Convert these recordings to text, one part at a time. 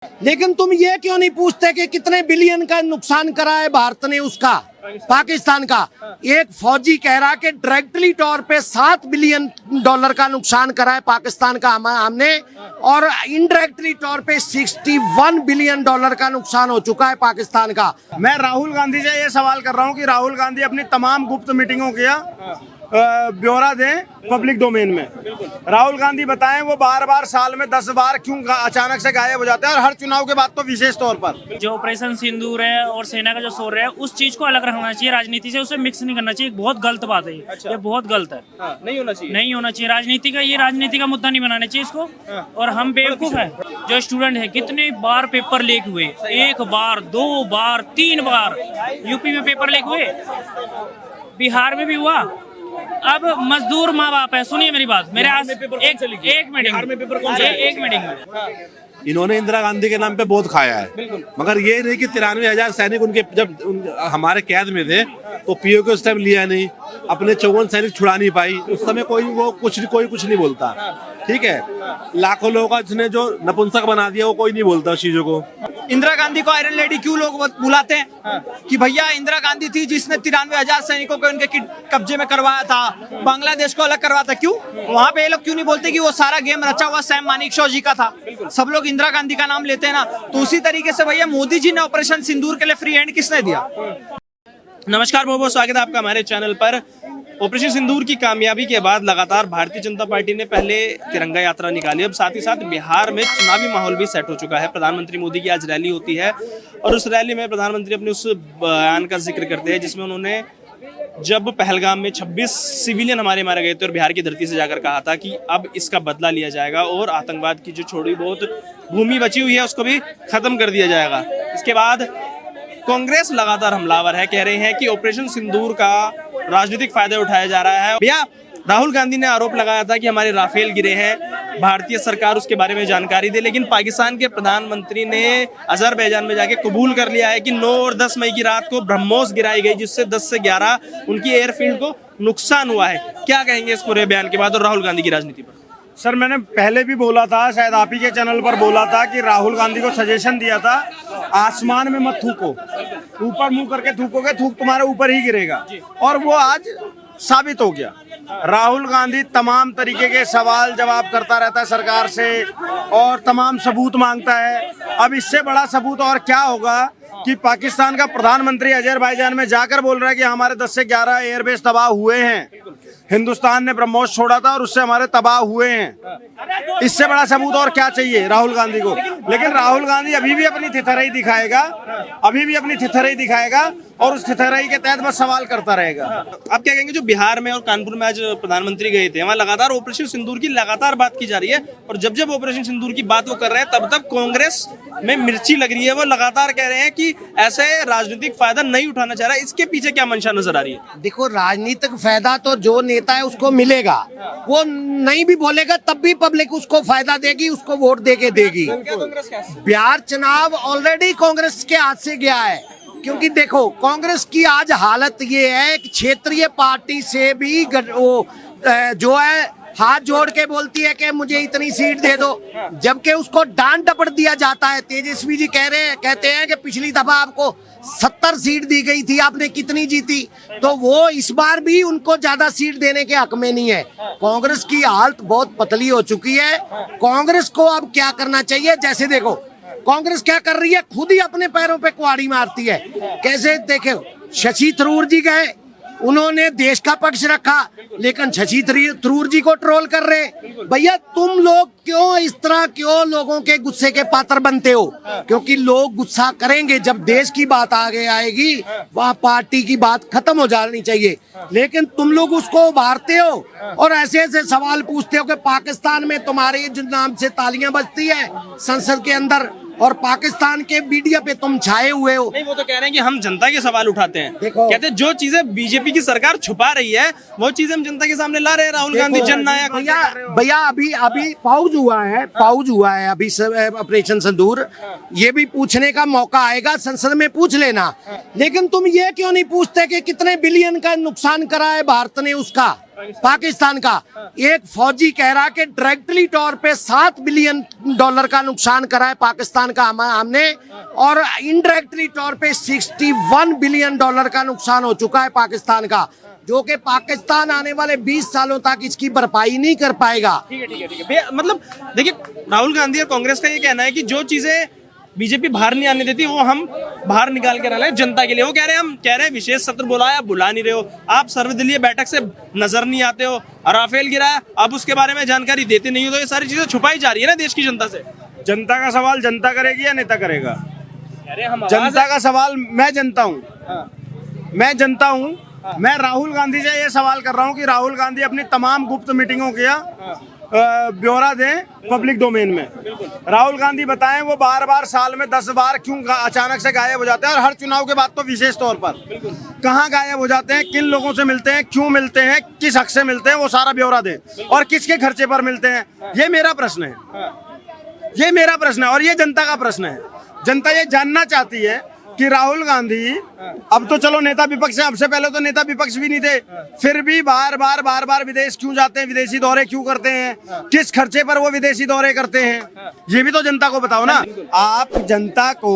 लेकिन तुम ये क्यों नहीं पूछते कि कितने बिलियन का नुकसान करा है भारत ने उसका, पाकिस्तान का। एक फौजी कह रहा कि डायरेक्टली तौर पे $7 बिलियन का नुकसान करा है पाकिस्तान का हमने, और इनडायरेक्टली तौर पे $61 बिलियन का नुकसान हो चुका है पाकिस्तान का। मैं राहुल गांधी से ये सवाल कर रहा हूँ कि राहुल गांधी अपनी तमाम गुप्त मीटिंगों का ब्यौरा दें पब्लिक डोमेन में। राहुल गांधी बताएं वो बार बार साल में 10 बार क्यों अचानक से गायब हो जाते हैं, और हर चुनाव के बाद तो विशेष तौर पर। जो ऑपरेशन सिंदूर है और सेना का जो शोर है उस चीज को अलग रखना चाहिए, राजनीति से उसे मिक्स नहीं करना चाहिए। बहुत गलत बात है ये। अच्छा। ये बहुत गलत है। नहीं होना चाहिए, नहीं होना चाहिए राजनीति का, ये राजनीति का मुद्दा नहीं बनाना चाहिए इसको। और हम बेवकूफ है जो स्टूडेंट है, कितने बार पेपर लीक हुए, 1 बार 2 बार 3 बार यूपी में पेपर लीक हुए, बिहार में भी हुआ। अब मजदूर माँ बाप है, सुनिए मेरी बात, मेरे आज एक मीटिंग में इन्होंने इंदिरा गांधी के नाम पे बहुत खाया है, मगर ये नहीं कि 93,000 सैनिक उनके जब हमारे कैद में थे तो पीओ के उस टाइम लिया नहीं, अपने 54 सैनिक छुड़ा नहीं पाई उस समय, कोई कुछ नहीं बोलता। ठीक है, लाखों लोगों का इसने जो नपुंसक बना दिया वो कोई नहीं बोलता उस चीजों को। इंदिरा गांधी को आयरन लेडी क्यों लोग बुलाते हैं कि भैया इंदिरा गांधी थी जिसने 93,000 सैनिकों को उनके कब्जे में करवाया था, बांग्लादेश को अलग करवाया था। क्यों वहाँ पे ये लोग क्यों नहीं बोलते कि वो सारा गेम रचा हुआ सैम मानेकशॉ जी का था? सब लोग इंदिरा गांधी का नाम लेते हैं ना, तो उसी तरीके से भैया मोदी जी ने ऑपरेशन सिंदूर के लिए फ्री हैंड किसने दिया? नमस्कार, बहुत बहुत स्वागत है आपका हमारे चैनल पर। ऑपरेशन सिंदूर की कामयाबी के बाद लगातार भारतीय जनता पार्टी ने पहले तिरंगा यात्रा निकाली, अब साथ ही साथ बिहार में चुनावी माहौल भी सेट हो चुका है। प्रधानमंत्री मोदी की आज रैली होती है और उस रैली में प्रधानमंत्री अपने उस बयान का जिक्र करते हैं जिसमें उन्होंने जब पहलगाम में 26 सिविलियन हमारे मारे गए थे और बिहार की धरती से जाकर कहा था कि अब इसका बदला लिया जाएगा और आतंकवाद की जो थोड़ी बहुत भूमि बची हुई है उसको भी खत्म कर दिया जाएगा। इसके बाद कांग्रेस लगातार हमलावर है, कह रहे हैं कि ऑपरेशन सिंदूर का राजनीतिक फायदा उठाया जा रहा है। भैया, राहुल गांधी ने आरोप लगाया था कि हमारे राफेल गिरे हैं, भारतीय सरकार उसके बारे में जानकारी दे, लेकिन पाकिस्तान के प्रधानमंत्री ने अजरबैजान में जाके कबूल कर लिया है कि 9 और 10 मई की रात को ब्रह्मोस गिराई गई जिससे 10 से 11 उनकी एयरफील्ड को नुकसान हुआ है। क्या कहेंगे इस पूरे बयान के बाद और राहुल गांधी की राजनीति पर? सर, मैंने पहले भी बोला था, शायद आप ही के चैनल पर बोला था कि राहुल गांधी को सजेशन दिया था आसमान में मत थूको, ऊपर मुंह करके थूकोगे थूक तुम्हारे ऊपर ही गिरेगा, और वो आज साबित हो गया। राहुल गांधी तमाम तरीके के सवाल जवाब करता रहता है सरकार से और तमाम सबूत मांगता है। अब इससे बड़ा सबूत और क्या होगा कि पाकिस्तान का प्रधानमंत्री अजरबैजान में जाकर बोल रहा है कि हमारे 10 से 11 एयरबेस तबाह हुए हैं, हिंदुस्तान ने ब्रह्मोस छोड़ा था और उससे हमारे तबाह हुए हैं। इससे बड़ा सबूत और क्या चाहिए राहुल गांधी को? लेकिन राहुल गांधी अभी भी अपनी थिथराई दिखाएगा और उस थिथराई के तहत बस सवाल करता रहेगा। आप क्या कहेंगे, जो बिहार में और कानपुर में आज प्रधानमंत्री गए थे, वहाँ लगातार ऑपरेशन सिंदूर की लगातार बात की जा रही है और जब जब ऑपरेशन सिंदूर की बात वो कर रहे हैं तब तब कांग्रेस में मिर्ची लग रही है। वो लगातार कह रहे हैं कि ऐसे राजनीतिक फायदा नहीं उठाना चाह रहा है। इसके पीछे क्या मंशा नजर आ रही है? देखो, राजनीतिक फायदा तो जो नेता है उसको मिलेगा, वो नहीं भी बोलेगा तब भी पब्लिक उसको फायदा देगी, उसको वोट देके देगी। बिहार चुनाव ऑलरेडी कांग्रेस के हाथ से गया है, क्योंकि देखो कांग्रेस की आज हालत ये है कि क्षेत्रीय पार्टी से भी वो जो है हाथ जोड़ के बोलती है कि मुझे इतनी सीट दे दो, जबकि उसको डांट डपट दिया जाता है। तेजस्वी जी कहते हैं कि पिछली दफा आपको 70 सीट दी गई थी, आपने कितनी जीती, तो वो इस बार भी उनको ज्यादा सीट देने के हक में नहीं है। कांग्रेस की हालत बहुत पतली हो चुकी है। कांग्रेस को अब क्या करना चाहिए? जैसे देखो कांग्रेस क्या कर रही है, खुद ही अपने पैरों पे कुहाड़ी मारती है। कैसे? देखो, शशि थरूर जी गए, उन्होंने देश का पक्ष रखा, लेकिन शशि थरूर जी को ट्रोल कर रहे। भैया, तुम लोग क्यों लोगों के गुस्से के पात्र बनते हो? क्योंकि लोग गुस्सा करेंगे जब देश की बात आगे आएगी, वहाँ पार्टी की बात खत्म हो जानी चाहिए, लेकिन तुम लोग उसको उभारते हो और ऐसे ऐसे सवाल पूछते हो कि पाकिस्तान में तुम्हारे जो नाम से तालियां बजती है संसद के अंदर और पाकिस्तान के मीडिया पे तुम छाए हुए हो। नहीं, वो तो कह रहे हैं कि हम जनता के सवाल उठाते हैं। कहते हैं जो चीजें बीजेपी की सरकार छुपा रही है वो चीजें हम जनता के सामने ला रहे हैं। राहुल गांधी जननायक। भैया अभी पाउज हुआ है अभी ऑपरेशन सिंदूर, ये भी पूछने का मौका आएगा, संसद में पूछ लेना। लेकिन तुम ये क्यों नहीं पूछते कि कितने बिलियन का नुकसान करा है भारत ने उसका, पाकिस्तान का। एक फौजी कह रहा कि डायरेक्टली तौर पे $7 बिलियन का नुकसान करा है पाकिस्तान का हमने, और इनडायरेक्टली तौर पे $61 बिलियन का नुकसान हो चुका है पाकिस्तान का, जो कि पाकिस्तान आने वाले 20 सालों तक इसकी भरपाई नहीं कर पाएगा। ठीक है ठीक है ठीक है। मतलब देखिए, राहुल गांधी और कांग्रेस का ये कहना है कि जो चीजें बीजेपी बाहर नहीं आने देती वो हम बाहर निकाल के रहे जनता के लिए। वो कह रहे हैं, हम कह रहे हैं विशेष सत्र बुलाया, आप बुला नहीं रहे हो, आप सर्वदलीय बैठक से नजर नहीं आते हो, राफेल गिराया, आप उसके बारे में जानकारी देते नहीं हो, तो ये सारी चीजें छुपाई जा रही है ना देश की जनता से। जनता का सवाल जनता करेगी या नेता करेगा? अरे हम जनता का सवाल मैं जनता हूँ, मैं जनता हूँ। मैं राहुल गांधी से ये सवाल कर रहा हूँ कि राहुल गांधी अपनी तमाम गुप्त मीटिंगों का ब्यौरा दें पब्लिक डोमेन में। राहुल गांधी बताएं वो बार बार साल में 10 बार क्यों अचानक से गायब हो जाते हैं, और हर चुनाव के बाद तो विशेष तौर पर कहाँ गायब हो जाते हैं, किन लोगों से मिलते हैं, क्यों मिलते हैं, किस हक से मिलते हैं, वो सारा ब्यौरा दें, और किसके खर्चे पर मिलते हैं। ये मेरा प्रश्न है, ये मेरा प्रश्न है, और ये जनता का प्रश्न है। जनता ये जानना चाहती है कि राहुल गांधी, अब तो चलो नेता विपक्ष है, अब से पहले तो नेता विपक्ष भी नहीं थे, फिर भी बार बार विदेश क्यों जाते हैं, विदेशी दौरे क्यों करते हैं, किस खर्चे पर वो विदेशी दौरे करते हैं, ये भी तो जनता को बताओ ना। आप जनता को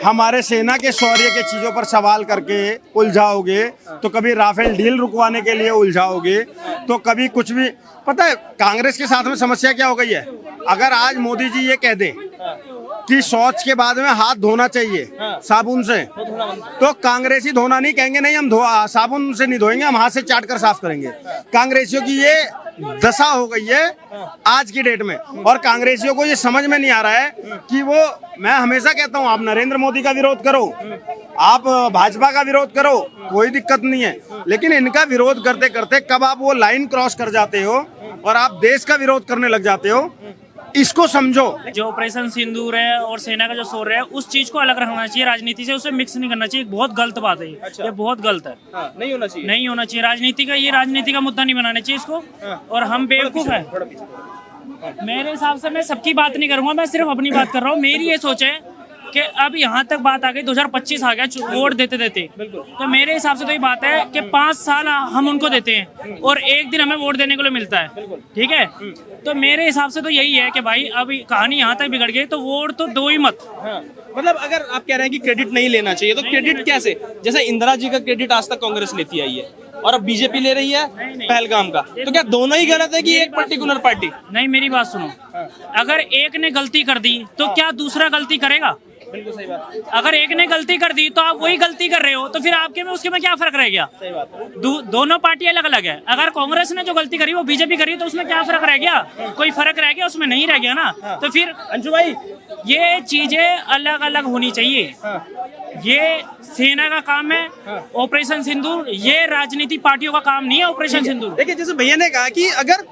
हमारे सेना के शौर्य के चीजों पर सवाल करके उलझाओगे, तो कभी राफेल डील रुकवाने के लिए उलझाओगे, तो कभी कुछ भी। पता है कांग्रेस के साथ में समस्या क्या हो गई है? अगर आज मोदी जी ये कह दें कि शौच के बाद में हाथ धोना चाहिए साबुन से, तो कांग्रेसी धोना नहीं कहेंगे, नहीं हम साबुन से नहीं धोएंगे, हम हाथ से चाट कर साफ करेंगे। कांग्रेसियों की ये दशा हो गई है आज की डेट में, और कांग्रेसियों को ये समझ में नहीं आ रहा है कि वो, मैं हमेशा कहता हूँ, आप नरेंद्र मोदी का विरोध करो, आप भाजपा का विरोध करो, कोई दिक्कत नहीं है, लेकिन इनका विरोध करते करते कब आप वो लाइन क्रॉस कर जाते हो और आप देश का विरोध करने लग जाते हो, इसको समझो। जो ऑपरेशन सिंदूर है और सेना का जो शौर्य है, उस चीज को अलग रखना चाहिए, राजनीति से उसे मिक्स नहीं करना चाहिए। बहुत गलत बात है ये बहुत गलत है। नहीं होना चाहिए, नहीं होना चाहिए राजनीति का, ये राजनीति का मुद्दा नहीं बनाना चाहिए इसको। और हम बेवकूफ है। मेरे हिसाब से मैं सबकी बात नहीं करूंगा, मैं सिर्फ अपनी बात कर रहा हूँ। मेरी ये सोच है कि अब यहाँ तक बात आ गई, 2025 आ गया वोट देते देते, तो मेरे हिसाब से तो ये बात है कि 5 साल हम उनको देते हैं और 1 दिन हमें वोट देने के लिए मिलता है, ठीक है। तो मेरे हिसाब से तो यही है कि भाई अब कहानी यहाँ तक बिगड़ गई, तो वोट तो दो ही मत। मतलब अगर आप कह रहे हैं कि क्रेडिट नहीं लेना चाहिए, तो क्रेडिट कैसे? जैसे इंदिरा जी का क्रेडिट आज तक कांग्रेस लेती आई है और अब बीजेपी ले रही है पहलगाम का, तो क्या दोनों ही गलत है कि एक पर्टिकुलर पार्टी? नहीं, मेरी बात सुनो, अगर एक ने गलती कर दी तो क्या दूसरा गलती करेगा? बिल्कुल सही बात। अगर एक ने गलती कर दी तो आप वही गलती कर रहे हो, तो फिर आपके में उसके में क्या फर्क रह गया? सही बात है। दोनों पार्टी अलग अलग है। अगर कांग्रेस ने जो गलती करी वो बीजेपी करी, तो उसमें क्या फर्क रह गया? कोई फर्क रह गया? उसमें नहीं रह गया ना। तो फिर अंशु भाई, ये चीजें अलग अलग होनी चाहिए। ये सेना का काम है, ऑपरेशन सिंदूर ये राजनीतिक पार्टियों का काम नहीं है। ऑपरेशन सिंदूर देखिए, जैसे भैया ने कहा कि अगर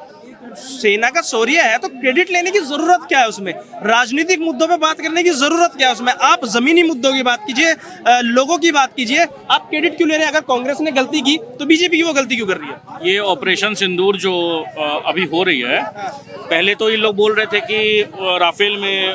सेना का शौर्य है तो क्रेडिट लेने की जरूरत क्या है उसमें? राजनीतिक मुद्दों पे बात करने की जरूरत क्या है उसमें? आप जमीनी मुद्दों की बात कीजिए, लोगों की बात कीजिए, आप क्रेडिट क्यों ले रहे हैं? अगर कांग्रेस ने गलती की तो बीजेपी वो गलती क्यों कर रही है? ये ऑपरेशन सिंदूर जो अभी हो रही है, पहले तो ये लोग बोल रहे थे कि राफेल में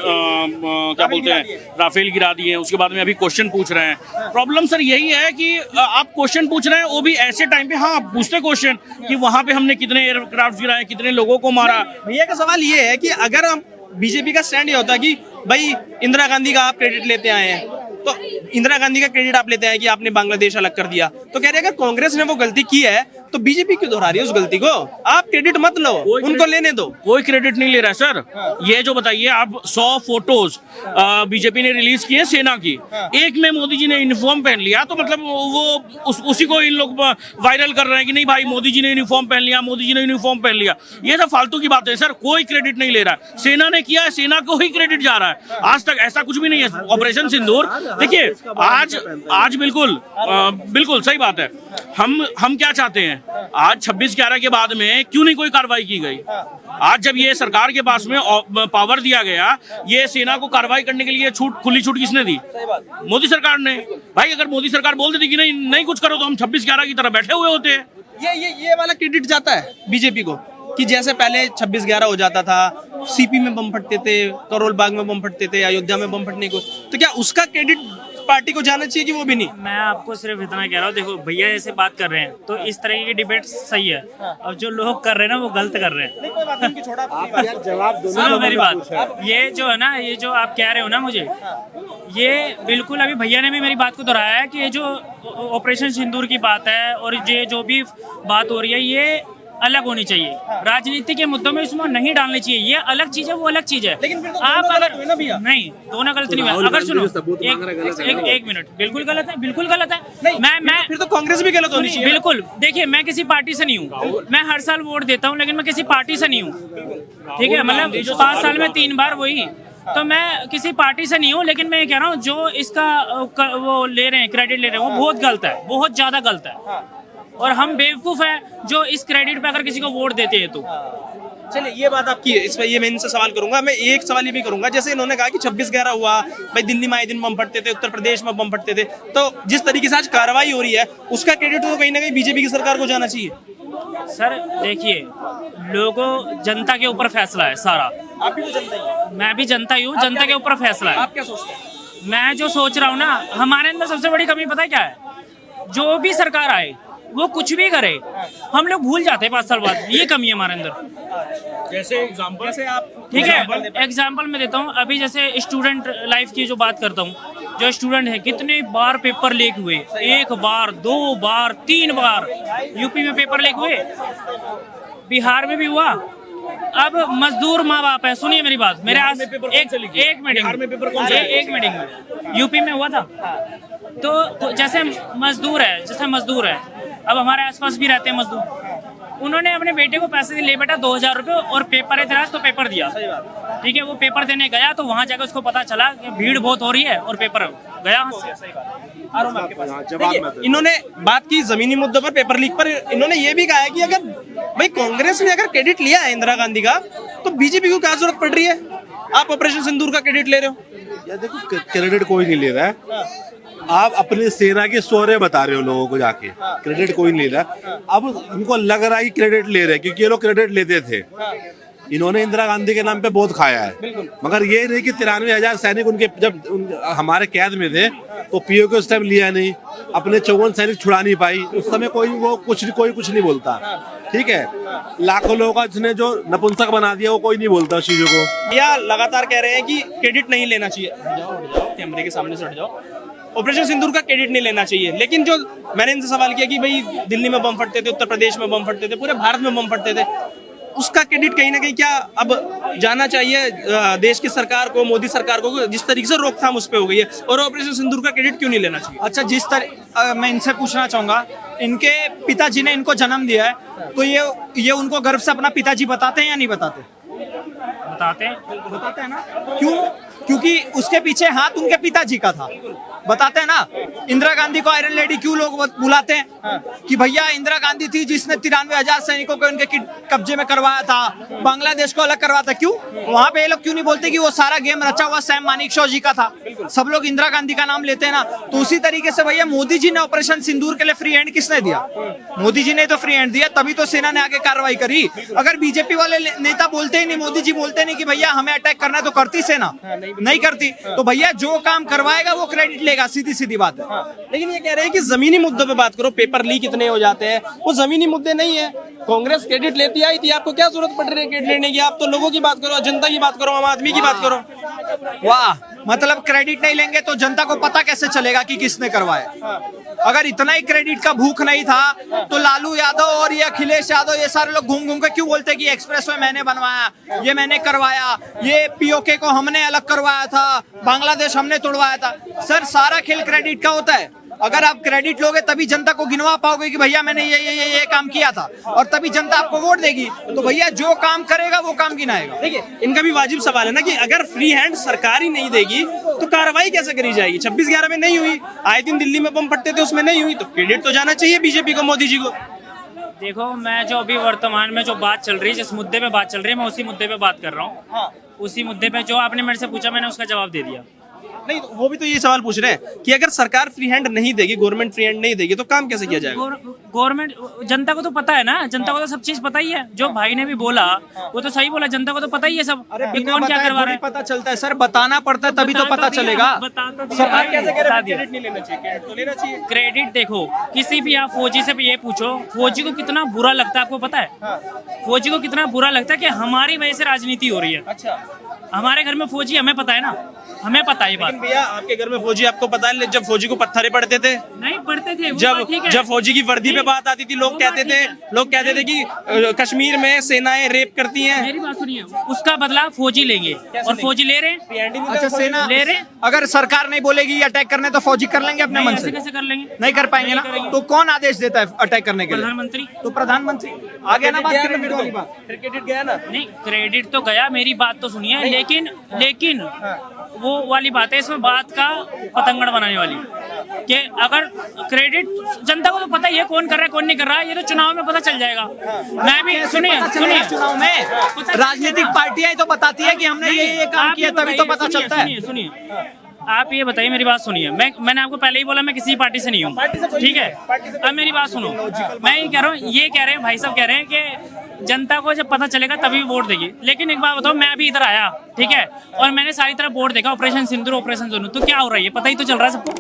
क्या बोलते हैं, राफेल गिरा दिए, उसके बाद में अभी क्वेश्चन पूछ रहे हैं। प्रॉब्लम सर यही है कि आप क्वेश्चन पूछ रहे हैं, वो भी ऐसे टाइम पे, हाँ पूछते क्वेश्चन कि वहां पे हमने कितने एयरक्राफ्ट गिराए, कितने लोगों को मारा। भैया का सवाल ये है कि अगर हम बीजेपी का स्टैंड ये होता है कि भाई इंदिरा गांधी का आप क्रेडिट लेते आए हैं, तो इंदिरा गांधी का क्रेडिट आप लेते हैं कि आपने बांग्लादेश अलग कर दिया, तो कह रहे हैं अगर कांग्रेस ने वो गलती की है तो बीजेपी क्यों दोहरा रही है उस गलती को? आप क्रेडिट मत लो, उनको लेने दो। कोई क्रेडिट नहीं ले रहा है सर। ये जो बताइए आप, 100 फोटोज बीजेपी ने रिलीज किए सेना की, एक में मोदी जी ने यूनिफॉर्म पहन लिया, तो मतलब वो उसी को इन लोग वायरल कर रहे हैं कि नहीं भाई मोदी जी ने यूनिफॉर्म पहन लिया, मोदी जी ने यूनिफॉर्म पहन लिया। ये सब फालतू की बात है सर, कोई क्रेडिट नहीं ले रहा है। सेना ने किया है, सेना को ही क्रेडिट जा रहा है। आज तक ऐसा कुछ भी नहीं है। ऑपरेशन सिंदूर देखिए, आज बिल्कुल सही बात है। हम क्या चाहते हैं, आज 26/11 के बाद में क्यों नहीं कोई कार्रवाई की गई? आज जब ये सरकार के पास में पावर दिया गया, ये सेना को कार्रवाई करने के लिए खुली छूट किसने दी? मोदी सरकार ने। भाई अगर मोदी सरकार बोल देती कि नहीं कुछ करो, तो हम 26/11 की तरह बैठे हुए होते हैं। ये वाला क्रेडिट जाता है बीजेपी को कि जैसे पहले 26/11 हो जाता था, सीपी में बम फटते थे, करोल बाग में बम फटते थे, अयोध्या में बम फटने को, तो क्या उसका क्रेडिट पार्टी को जाना चाहिए कि वो भी नहीं? मैं आपको सिर्फ इतना कह रहा हूँ, देखो भैया ऐसे बात कर रहे हैं तो इस तरह की डिबेट सही है, अब जो लोग कर रहे हैं ना वो गलत कर रहे हैं। नहीं कोई बात नहीं, छोड़ा आप यार जवाब दो सुनो मेरी बात, ये जो है ना, ये जो आप कह रहे हो ना मुझे, ये बिल्कुल अभी भैया ने भी मेरी बात को दोहराया है कि ये जो ऑपरेशन सिंदूर की बात है और ये जो भी बात हो रही है ये अलग होनी चाहिए, राजनीति के मुद्दों में इसमें नहीं डालनी चाहिए, ये अलग चीज है वो अलग चीज है। लेकिन फिर तो आप दोनों अगर गलत हुए ना भैया? नहीं दोनों गलत नहीं हुआ, अगर सुनो एक मिनट, बिल्कुल गलत है, बिल्कुल गलत है। मैं फिर तो कांग्रेस भी गलत होनी चाहिए। बिल्कुल, देखिए मैं किसी पार्टी से नहीं हूँ, मैं हर साल वोट देता हूँ लेकिन मैं किसी पार्टी से नहीं हूँ, ठीक है, मतलब 5 साल में 3 बार वही, तो मैं किसी पार्टी से नहीं हूँ, लेकिन मैं ये कह रहा हूँ जो इसका वो ले रहे हैं, क्रेडिट ले रहे हैं, वो बहुत गलत है, बहुत ज्यादा गलत है, और हम बेवकूफ है जो इस क्रेडिट पे अगर किसी को वोट देते हैं तो। चलिए ये बात आपकी है, इस पर ये मैं इनसे सवाल करूंगा। मैं एक सवाल ये भी करूंगा, जैसे इन्होंने कहा कि 26/11 हुआ भाई, दिल्ली में आए दिन बम फटते थे, उत्तर प्रदेश में बम फटते थे, तो जिस तरीके से आज कार्रवाई हो रही है उसका क्रेडिट तो कहीं ना कहीं बीजेपी की सरकार को जाना चाहिए। सर देखिए, लोगों जनता के ऊपर फैसला है सारा, आप भी तो जनता ही हैं। मैं भी जनता ही हूँ, जनता के ऊपर फैसला है। आप क्या सोचते हैं? मैं जो सोच रहा हूँ ना, हमारे अंदर सबसे बड़ी कमी पता है क्या है, जो भी सरकार आए वो कुछ भी करे हम लोग भूल जाते हैं 5 साल बाद, ये कमी है हमारे अंदर। जैसे एग्जांपल, जैसे आप ठीक है, एग्जाम्पल मैं देता हूँ, अभी जैसे स्टूडेंट लाइफ की जो बात करता हूँ, जो स्टूडेंट है कितने बार पेपर लीक हुए, 1 बार 2 बार 3 बार यूपी में पेपर लीक हुए, बिहार में भी हुआ। अब मजदूर माँ बाप है, सुनिए मेरी बात, मेरे आस एक मीटिंग में यूपी में हुआ था, तो जैसे मजदूर है, अब हमारे आसपास भी रहते हैं मजदूर, उन्होंने अपने बेटे को पैसे ले बेटा 2000 रुपये और पेपर है तो पेपर दिया, ठीक है, वो पेपर देने गया तो वहाँ जाकर उसको पता चला कि भीड़ बहुत हो रही है और पेपर गया। देखिए, इन्होंने बात की जमीनी मुद्दों पर, पेपर लीक पर, इन्होंने ये भी कहा है कि अगर भाई कांग्रेस ने अगर क्रेडिट लिया है इंदिरा गांधी का, तो बीजेपी को क्या जरूरत पड़ रही है? आप ऑपरेशन सिंदूर का क्रेडिट ले रहे हो। यार देखो, क्रेडिट कोई नहीं ले रहा है, आप अपनी सेना के शौर्य बता रहे हो लोगों को जाके, क्रेडिट कोई नहीं ले रहा। अब इनको लग रहा है कि क्रेडिट ले रहे हैं, क्योंकि ये लोग क्रेडिट लेते थे, इन्होंने इंदिरा गांधी के नाम पे बहुत खाया है, मगर ये नहीं कि 93,000 सैनिक उनके जब हमारे कैद में थे तो पीओ के उस टाइम लिया नहीं, अपने 54 सैनिक छुड़ा नहीं पाई, उस समय कोई कुछ नहीं बोलता, ठीक है, लाखों लोगों का जिसने जो नपुंसक बना दिया वो कोई नहीं बोलता उस चीजों को। या लगातार कह रहे हैं कि क्रेडिट नहीं लेना चाहिए, कैमरे के सामने से हट जाओ, ऑपरेशन सिंदूर का क्रेडिट नहीं लेना चाहिए, लेकिन जो मैंने इनसे सवाल किया कि भाई दिल्ली में बम फटते थे, उत्तर प्रदेश में बम फटते थे, पूरे भारत में बम फटते थे, उसका क्रेडिट कहीं ना कहीं क्या अब जाना चाहिए देश की सरकार को, मोदी सरकार को, जिस तरीके से रोकथाम उस पर हो गई है, और ऑपरेशन सिंदूर का क्रेडिट क्यों नहीं लेना चाहिए? अच्छा, जिस तरह मैं इनसे पूछना चाहूंगा, इनके पिताजी ने इनको जन्म दिया है, तो ये उनको गर्व से अपना पिताजी बताते हैं या नहीं बताते? बताते हैं ना, क्यों? क्योंकि उसके पीछे हाथ उनके पिताजी का था, बताते हैं ना। इंदिरा गांधी को आयरन लेडी क्यों लोग बुलाते हैं कि भैया इंदिरा गांधी थी जिसने 93,000 सैनिकों को उनके कब्जे में करवाया था, बांग्लादेश को अलग करवाया था, क्यों? वहां पे ये लोग क्यों नहीं बोलते कि वो सारा गेम रचा हुआ सैम मानेकशॉ जी का था? सब लोग इंदिरा गांधी का नाम लेते हैं ना। तो उसी तरीके से भैया मोदी जी ने ऑपरेशन सिंदूर के लिए फ्री हैंड किसने दिया? मोदी जी ने तो फ्री हैंड दिया, तभी तो सेना ने आगे कार्रवाई करी। अगर बीजेपी वाले नेता बोलते ही नहीं, मोदी जी बोलते नहीं कि भैया हमें अटैक करना है, तो करती सेना? नहीं करती। तो भैया जो काम करवाएगा वो क्रेडिट लेगा, सीधी सीधी बात है। लेकिन ये कह रहे हैं कि जमीनी मुद्दों पे बात करो, पेपर लीक इतने हो जाते हैं, वो जमीनी मुद्दे नहीं है। कांग्रेस क्रेडिट लेती आई थी, आपको क्या जरूरत पड़ रही है क्रेडिट लेने की? आप तो लोगों की बात करो, जनता की बात करो, आम आदमी की बात करो। वाह, मतलब क्रेडिट नहीं लेंगे तो जनता को पता कैसे चलेगा कि किसने करवाया? अगर इतना ही क्रेडिट का भूख नहीं था तो लालू यादव और ये अखिलेश यादव ये सारे लोग घूम घूम के क्यों बोलते कि एक्सप्रेसवे मैंने बनवाया, ये मैंने करवाया, ये पीओके को हमने अलग करवाया था, बांग्लादेश हमने तोड़वाया था? सर, सारा खेल क्रेडिट का होता है। अगर आप क्रेडिट लोगे तभी जनता को गिनवा पाओगे कि भैया मैंने ये काम किया था, और तभी जनता आपको वोट देगी। तो भैया जो काम करेगा वो काम गिनाएगा। देखिए, इनका भी वाजिब सवाल है ना कि अगर फ्री हैंड सरकार ही नहीं देगी तो कार्रवाई कैसे करी जाएगी? 26/11 में नहीं हुई, आए दिन दिल्ली में बम फटते थे, उसमें नहीं हुई, तो क्रेडिट तो जाना चाहिए बीजेपी को, मोदी जी को। देखो, मैं जो अभी वर्तमान में जो बात चल रही है, जिस मुद्दे पे बात चल रही है, मैं उसी मुद्दे पे बात कर रहा हूँ। उसी मुद्दे पे जो आपने मेरे से पूछा मैंने उसका जवाब दे दिया। नहीं वो भी तो ये सवाल पूछ रहे हैं कि अगर सरकार फ्री हैंड नहीं देगी, गवर्नमेंट फ्री हैंड नहीं देगी तो काम कैसे किया जाएगा? गवर्नमेंट, जनता को तो पता है ना, जनता को तो सब चीज पता ही है। जो भाई ने भी बोला वो तो सही बोला, जनता को तो पता ही है सब, अरे ये बिना कौन क्या बताए करवा रहा थोड़ी है। पता चलता है सर, बताना पड़ता है तभी तो पता चलेगा। सरकार कैसे कह रही है क्रेडिट नहीं लेना चाहिए? क्रेडिट तो लेना चाहिए। क्रेडिट देखो, किसी भी आप फौजी से भी ये पूछो, फौजी को कितना बुरा लगता है आपको पता है? फौजी को कितना बुरा लगता है कि हमारी वजह से राजनीति हो रही है। अच्छा, हमारे घर में फौजी, हमें पता है ना, हमें पता है ये बात। लेकिन भैया आपके घर में फौजी, आपको पता है जब फौजी को पत्थरे पड़ते थे, नहीं पढ़ते थे वो जब बात ठीक है। जब फौजी की वर्दी पे बात आती थी, लोग कहते थे कि कश्मीर में सेनाएं रेप करती हैं। मेरी बात सुनिए, उसका बदला फौजी लेंगे और फौजी ले रहे हैं। अच्छा सेना ले रहे हैं। अगर सरकार नहीं बोलेगी अटैक करने तो फौजी कर लेंगे अपने मन ऐसे से? कैसे कर लेंगे? नहीं कर पाएंगे ना, नहीं करेंगे। तो कौन आदेश देता है अटैक करने के लिए? प्रधानमंत्री। तो प्रधानमंत्री आ गया ना बात क्रेडिट वाली बात। क्रेडिट गया ना। नहीं, क्रेडिट तो गया, मेरी बात तो सुनिए, लेकिन वो वाली बात है इसमें, बात का पतंगड़ बनाने वाली कि अगर क्रेडिट, जनता को तो पता ही है कौन कर रहा है कौन नहीं कर रहा है, ये तो चुनाव में पता चल जाएगा। मैं भी सुनिए चुनाव में राजनीतिक पार्टियां ही तो बताती है कि हमने ये काम आप किया, ये तभी तो बताइए, पता चलता है। सुनिए, आप ये बताइए, मेरी बात सुनिए, मैंने आपको पहले ही बोला मैं किसी पार्टी से नहीं हूँ, ठीक है? अब मेरी बात सुनो, मैं ये कह रहा हूँ, ये कह रहे हैं भाई साहब, कह रहे हैं कि जनता को जब पता चलेगा तभी वोट देगी। लेकिन एक बात बताओ, मैं अभी इधर आया, ठीक है, और मैंने सारी तरफ वोट देखा, ऑपरेशन सिंदूर, ऑपरेशन जोनू, तो क्या हो रहा है? पता ही तो चल रहा है सबको,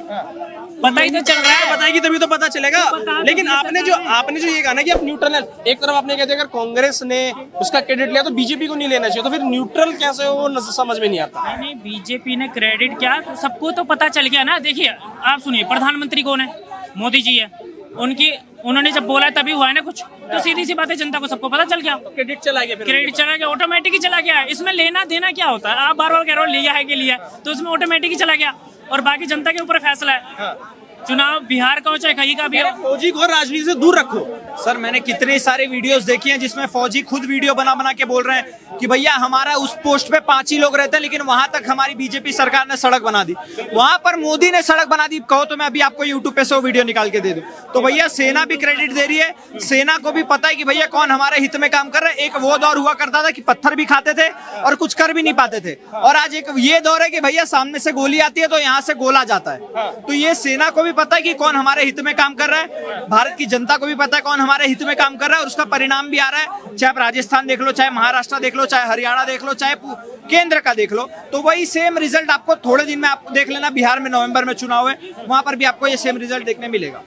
पता ही तो चल रहा है। बताएगी तभी तो पता चलेगा। लेकिन आपने जो ये कहा ना कि आप न्यूट्रल है, एक तरफ आपने कहते अगर कांग्रेस ने उसका क्रेडिट लिया तो बीजेपी को नहीं लेना चाहिए, तो फिर न्यूट्रल कैसे हो वो समझ में नहीं आता। नहीं, बीजेपी ने क्रेडिट क्या, तो सबको तो पता चल गया ना। देखिए आप सुनिए, प्रधानमंत्री कौन है? मोदी जी है। उन्होंने जब बोला है तभी हुआ है ना कुछ, तो सीधी सी बात है, जनता को सबको पता चल गया, क्रेडिट चला गया, क्रेडिट चला गया, ऑटोमेटिक ही चला गया। इसमें लेना देना क्या होता है? आप बार बार कह रहे हो लिया है कि लिया है, तो उसमें ऑटोमेटिक ही चला गया, और बाकी जनता के ऊपर फैसला है। चुनाव बिहार का हो चाहे कहीं का भी हो, फौजी को राजनीति से दूर रखो। सर मैंने कितने सारे वीडियोस देखी हैं जिसमें फौजी खुद वीडियो बना के बोल रहे हैं कि भैया हमारा उस पोस्ट पे 5 ही लोग रहते हैं, लेकिन वहां तक हमारी बीजेपी सरकार ने सड़क बना दी, वहां पर मोदी ने सड़क बना दी। कहो तो मैं अभी आपको यूट्यूब पे से वो वीडियो निकाल के दे दूं। तो भैया सेना भी क्रेडिट दे रही है, सेना को भी पता है कि भैया कौन हमारे हित में काम कर रहा है। एक वो दौर हुआ करता था कि पत्थर भी खाते थे और कुछ कर भी नहीं पाते थे, और आज एक ये दौर है कि भैया सामने से गोली आती है तो यहाँ से गोला जाता है। तो ये सेना को भी पता है कि कौन हमारे हित में काम कर रहा है, भारत की जनता को भी पता है कौन हमारे हित में काम कर रहा है, और उसका परिणाम भी आ रहा है। चाहे आप राजस्थान देख लो, चाहे महाराष्ट्र देख लो, चाहे हरियाणा देख लो, चाहे केंद्र का देख लो, तो वही सेम रिजल्ट आपको थोड़े दिन में आप देख लेना। बिहार में नवंबर में चुनाव है, वहां पर भी आपको ये सेम रिजल्ट देखने मिलेगा।